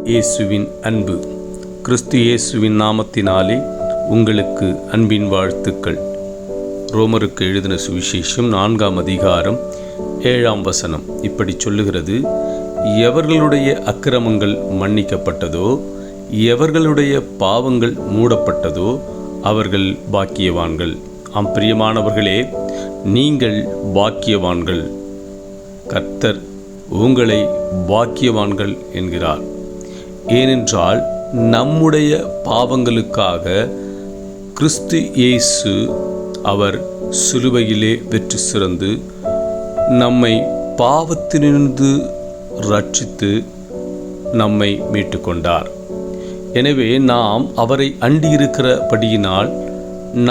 இயேசுவின் அன்பு. கிறிஸ்து இயேசுவின் நாமத்தினாலே உங்களுக்கு அன்பின் வாழ்த்துக்கள். ரோமருக்கு எழுதின சுவிசேஷம் 4ஆம் அதிகாரம் 7ஆம் வசனம் இப்படி சொல்லுகிறது: எவர்களுடைய அக்கிரமங்கள் மன்னிக்கப்பட்டதோ, எவர்களுடைய பாவங்கள் மூடப்பட்டதோ, அவர்கள் பாக்கியவான்கள். பிரியமானவர்களே, நீங்கள் பாக்கியவான்கள். கர்த்தர் உங்களை பாக்கியவான்கள் என்கிறார். ஏனென்றால் நம்முடைய பாவங்களுக்காக கிறிஸ்து இயேசு அவர் சிலுவையிலே வெற்றி சிறந்து நம்மை பாவத்தினின்று ரட்சித்து நம்மை மீட்டு கொண்டார். எனவே நாம் அவரை அண்டியிருக்கிறபடியினால்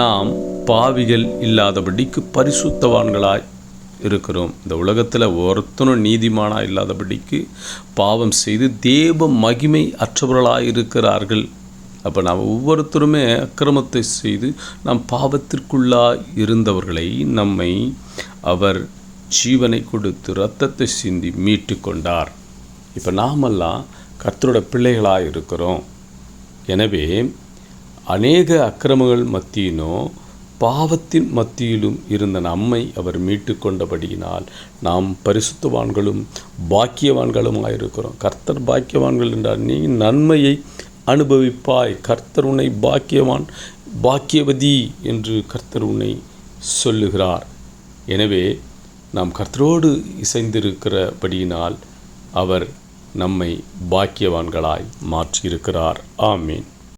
நாம் பாவிகள் இல்லாதபடிக்கு பரிசுத்தவான்களாய் இருக்கிறோம். இந்த உலகத்தில் ஒருத்தனும் நீதிமானாக இல்லாதபடிக்கு பாவம் செய்து தேவ மகிமை அற்றவர்களாக இருக்கிறார்கள். அப்போ நாம் ஒவ்வொருத்தருமே அக்கிரமத்தை செய்து நாம் பாவத்திற்குள்ளாக இருந்தவர்களை நம்மை அவர் ஜீவனை கொடுத்து இரத்தத்தை சிந்தி மீட்டு கொண்டார். இப்போ நாமெல்லாம் கர்த்தரோட பிள்ளைகளாக இருக்கிறோம். எனவே அநேக அக்கிரமங்கள் மத்தியினோ பாவத்தின் மத்தியிலும் இருந்த நம்மை அவர் மீட்டு கொண்டபடியினால் நாம் பரிசுத்தவான்களும் பாக்கியவான்களுமாயிருக்கிறோம். கர்த்தர் பாக்கியவான்கள் என்றால் நீ நன்மையை அனுபவிப்பாய். கர்த்தர் உன்னை பாக்கியவான், பாக்கியவதி என்று கர்த்தர் உன்னை சொல்லுகிறார். எனவே நாம் கர்த்தரோடு இசைந்திருக்கிறபடியினால் அவர் நம்மை பாக்கியவான்களாய் மாற்றியிருக்கிறார். ஆமீன்.